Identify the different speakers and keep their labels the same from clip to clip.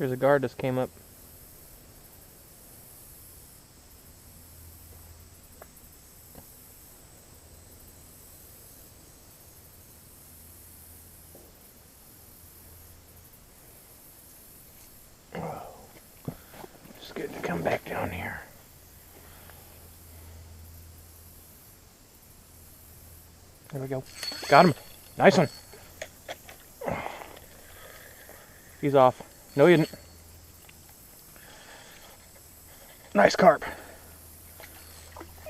Speaker 1: There's a guard just came up. Oh, it's good to come back down here. There we go. Got him. Nice one. He's off. No, he didn't. Nice carp.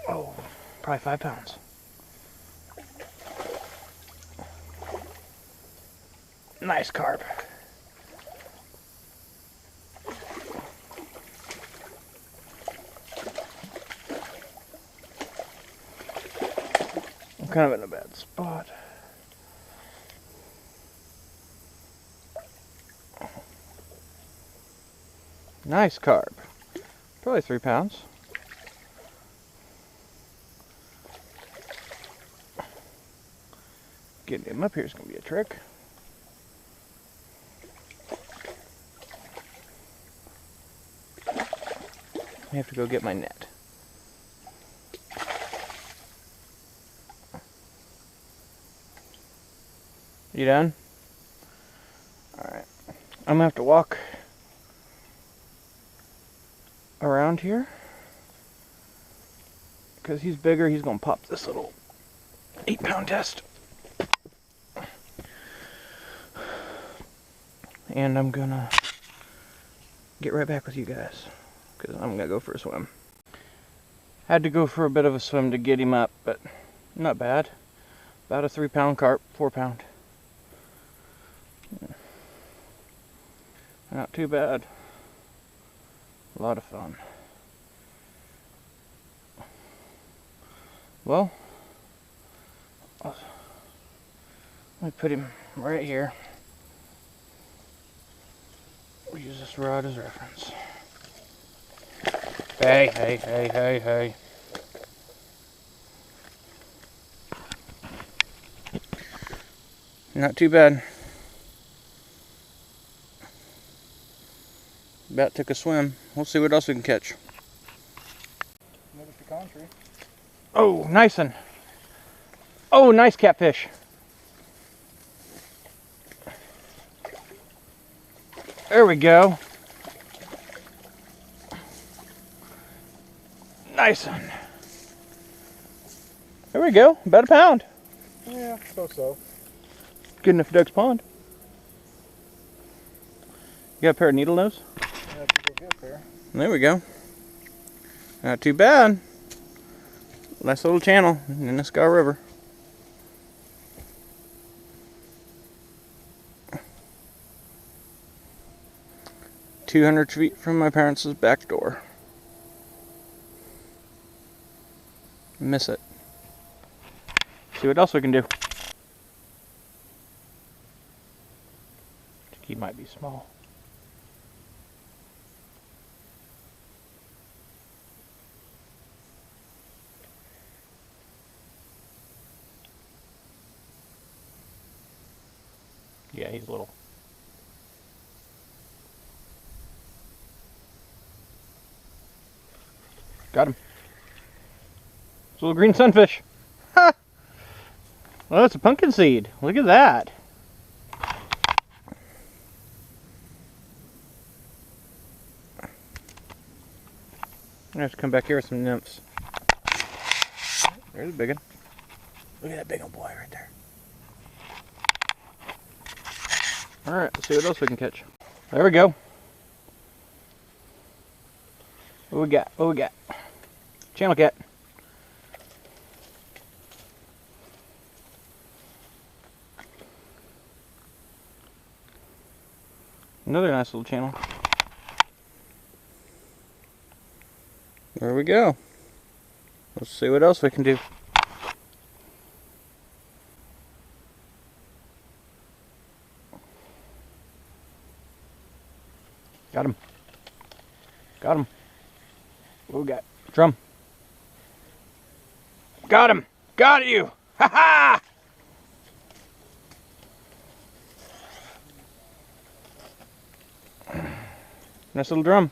Speaker 1: Oh, probably 5 pounds. Nice carp. I'm kind of in a bad spot. Nice carp. Probably 3 pounds. Getting him up here is going to be a trick. I have to go get my net. You done? Alright. I'm going to have to walk around here. Because he's bigger, he's going to pop this little 8-pound test. And I'm going to get right back with you guys. Because I'm going to go for a swim. Had to go for a bit of a swim to get him up, but not bad. About a 3-pound carp, 4-pound. Not too bad. A lot of fun. Well, let me put him right here. We'll use this rod as reference. Hey, hey, hey, hey, hey. Not too bad. About took a swim. We'll see what else we can catch.
Speaker 2: Another pecan tree.
Speaker 1: Oh, nice one. Oh, nice catfish. There we go. Nice one. There we go. About a pound.
Speaker 2: Yeah, so.
Speaker 1: Good enough for Doug's Pond. You got a pair of needle nose?
Speaker 2: Yeah, go get a pair.
Speaker 1: There we go. Not too bad. Nice little channel in the Ninnescah River. "200 feet from my parents' back door." Miss it. See what else we can do. He might be small. Yeah, he's little. Got him. It's a little green sunfish. Ha! Well, it's a pumpkin seed. Look at that. I have to come back here with some nymphs. There's a big one. Look at that big old boy right there. Alright, let's see what else we can catch. There we go. What we got? What we got? Channel cat. Another nice little channel. There we go. Let's see what else we can do. Got him. Got him. What we got? Drum. Got him. Got you. Ha ha! Nice little drum.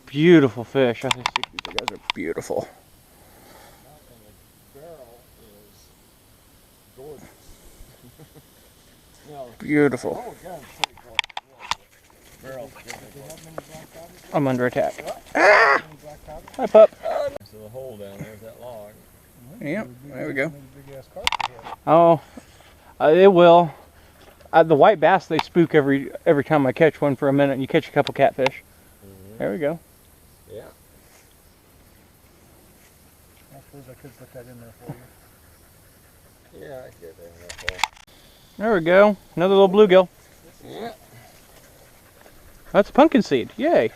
Speaker 1: Beautiful fish. I think these guys are beautiful.
Speaker 3: The barrel is gorgeous. No.
Speaker 1: Beautiful.
Speaker 3: Oh, God, pretty gorgeous. Barrel.
Speaker 1: I'm under attack. Ah! Hi, pup.
Speaker 3: So the hole down there's that log.
Speaker 1: Yep, there we go.
Speaker 2: Big ass carp you had.
Speaker 1: Oh, it will. The white bass, they spook every time I catch one for a minute, and you catch a couple catfish. There we go.
Speaker 3: Yeah.
Speaker 2: I suppose I could put that in there for you.
Speaker 3: Yeah, I get that in that hole.
Speaker 1: There we go. Another little bluegill.
Speaker 3: Yeah.
Speaker 1: That's pumpkin seed. Yay.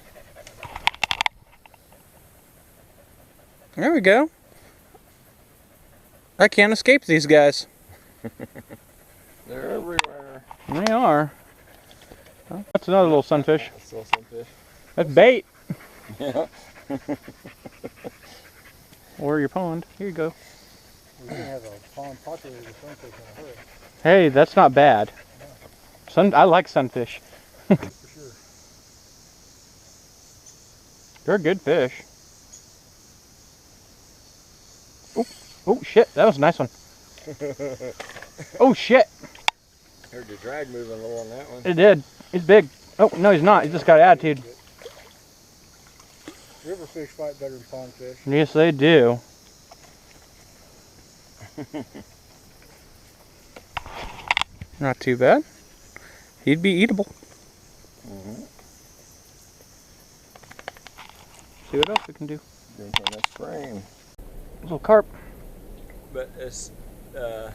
Speaker 1: There we go. I can't escape these guys.
Speaker 3: They're everywhere.
Speaker 1: They are. Oh, that's another little sunfish.
Speaker 3: Still sunfish.
Speaker 1: That's bait.
Speaker 3: Yeah.
Speaker 1: Or your pond. Here you go.
Speaker 2: We're going to have a pond populated with sunfish in a hurry.
Speaker 1: Hey, that's not bad. I like sunfish.
Speaker 2: For sure.
Speaker 1: They're good fish. Oh shit, that was a nice one. Oh shit.
Speaker 3: Heard the drag moving a little on that one.
Speaker 1: It did. He's big. Oh, no, he's not. He's just got attitude.
Speaker 2: River fish fight better than pond fish.
Speaker 1: Yes, they do. Not too bad. He'd be eatable. See what else we can do.
Speaker 3: Drink on that frame.
Speaker 1: Little carp.
Speaker 3: But it's,
Speaker 1: Got a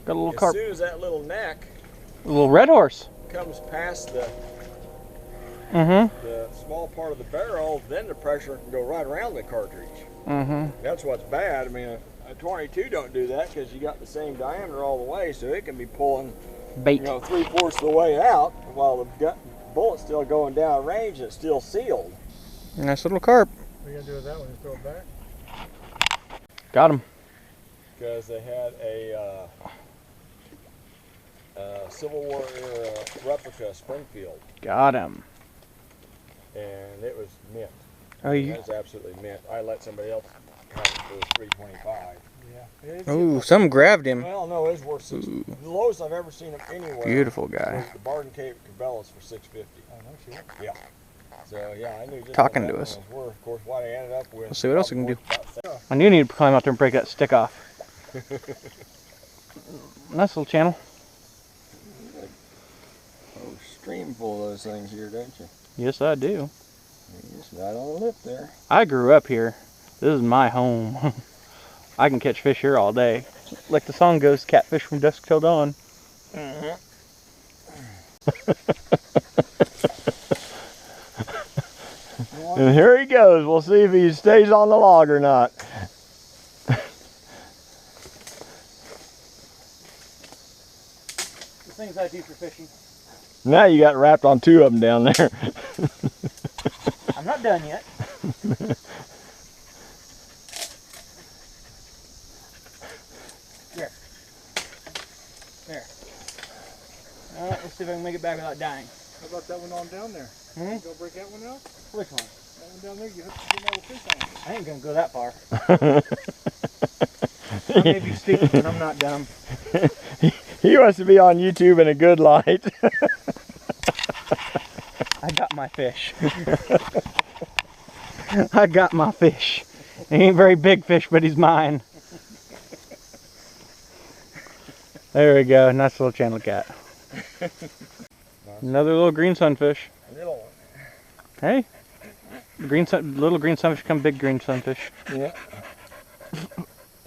Speaker 1: little
Speaker 3: as
Speaker 1: carp.
Speaker 3: soon as that little neck
Speaker 1: A little red horse.
Speaker 3: comes past the
Speaker 1: Mm-hmm.
Speaker 3: the small part of the barrel, then the pressure can go right around the cartridge.
Speaker 1: Mm-hmm.
Speaker 3: That's what's bad. I mean, a 22 don't do that because you got the same diameter all the way, so it can be pulling,
Speaker 1: Bait.
Speaker 3: you know, 3/4 of the way out while the bullet's still going down range and it's still sealed.
Speaker 1: Nice little carp.
Speaker 2: What are you going to do with that one? You throw it back?
Speaker 1: Got him.
Speaker 3: Because they had a Civil War era replica Springfield,
Speaker 1: Got him.
Speaker 3: and it was mint.
Speaker 1: Oh,
Speaker 3: It was absolutely mint. I let somebody else have it for $3.25.
Speaker 2: Yeah.
Speaker 1: Oh, some grabbed him.
Speaker 3: Well, no, it was worth $6. The lowest I've ever seen him anywhere.
Speaker 1: Beautiful guy.
Speaker 3: Was the Barton Cape Cabela's for $6.50.
Speaker 2: Oh, no shit.
Speaker 3: Yeah. So yeah, I knew just
Speaker 1: Talking
Speaker 3: what
Speaker 1: to
Speaker 3: that
Speaker 1: us.
Speaker 3: one was worth. Of course, what I ended up with.
Speaker 1: Let's see what else we can do.
Speaker 3: about
Speaker 1: I knew you need to climb out there and break that stick off. Nice little channel.
Speaker 3: Oh, stream full of those things here, don't you?
Speaker 1: Yes, I do.
Speaker 3: You're just right on the lip there.
Speaker 1: I grew up here. This is my home. I can catch fish here all day. Like the song goes, catfish from dusk till dawn.
Speaker 3: And here he goes. We'll see if he stays on the log or not.
Speaker 1: The things I do for fishing.
Speaker 3: Now you got wrapped on 2 of them down there.
Speaker 1: I'm not done yet. There. There. Alright, let's see if I can make it back without dying.
Speaker 2: How about that one on down there?
Speaker 1: Hmm?
Speaker 2: You go break that one out?
Speaker 1: Which one?
Speaker 2: That one down there, you have to get another fish on it.
Speaker 1: I ain't gonna go that far. I may be stupid, but I'm not dumb.
Speaker 3: He wants to be on YouTube in a good light.
Speaker 1: I got my fish. I got my fish. He ain't very big fish, but he's mine. There we go. Nice little channel cat. Another little green sunfish.
Speaker 3: Little one.
Speaker 1: Hey, little green sunfish become big green sunfish.
Speaker 3: Yeah.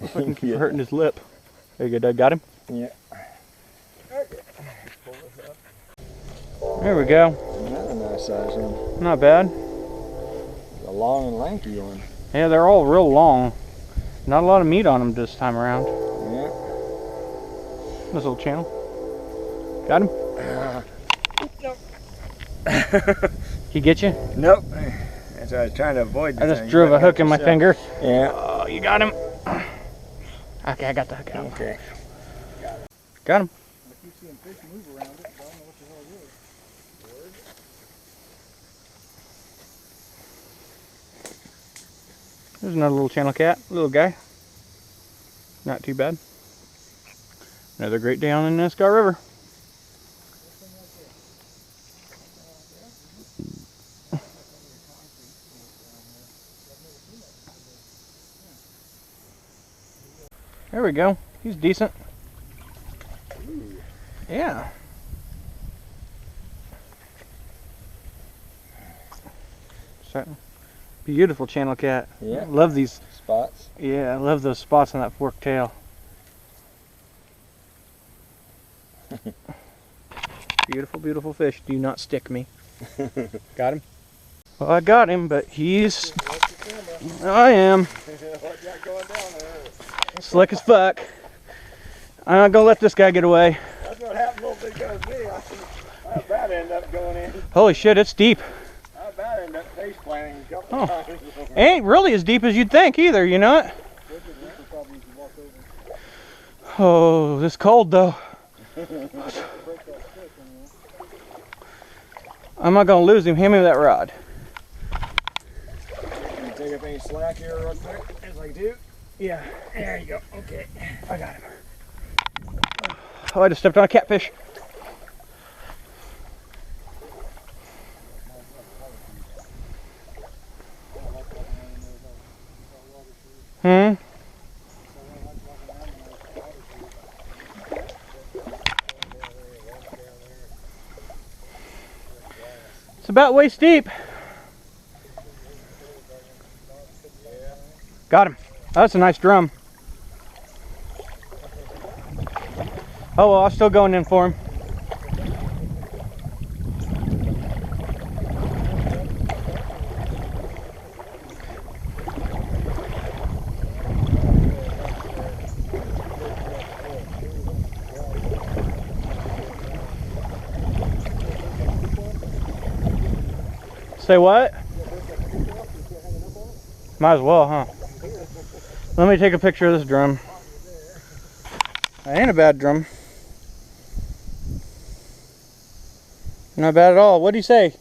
Speaker 1: Looks like he keeps hurting his lip. There you go, Doug. Got him?
Speaker 3: Yeah.
Speaker 1: There we go.
Speaker 3: Another nice size one.
Speaker 1: Not bad.
Speaker 3: A long and lanky one.
Speaker 1: Yeah, they're all real long. Not a lot of meat on them this time around.
Speaker 3: Yeah.
Speaker 1: This little channel. Got him? He get you?
Speaker 3: Nope. That's what I was trying to avoid.
Speaker 1: I just drove a hook in my finger.
Speaker 3: Yeah.
Speaker 1: Oh, you got him. Okay, I got the hook out.
Speaker 3: Okay.
Speaker 1: Got him.
Speaker 2: I keep seeing fish move around it, but I don't know what the hell it is.
Speaker 1: There's another little channel cat, little guy. Not too bad. Another great day on the Ninnescah River. There we go. He's decent. Yeah. Beautiful channel cat.
Speaker 3: Yeah.
Speaker 1: Love these
Speaker 3: Spots.
Speaker 1: Yeah, I love those spots on that forked tail. Beautiful, beautiful fish. Do not stick me. Got him? Well, I got him, but he's... I am.
Speaker 3: What got going down there?
Speaker 1: Slick as fuck. I'm not gonna let this guy get away.
Speaker 3: That's what happened a little bit goes me. I about ended up going in.
Speaker 1: Holy shit, it's deep.
Speaker 3: I about ended up face planting a couple times.
Speaker 1: Ain't really as deep as you'd think either, you know it? Oh, this cold though. I'm not gonna lose him. Hand me that rod.
Speaker 3: Can you take up any slack here real quick? As I do.
Speaker 1: Yeah,
Speaker 3: There you go. Okay.
Speaker 1: I got him. Oh, I just stepped on a catfish. Hmm? It's about waist deep. Got him. Oh, that's a nice drum. Oh well, I'm still going in for him. Say what? Might as well, huh? Let me take a picture of this drum. That ain't a bad drum. Not bad at all. What'd he say?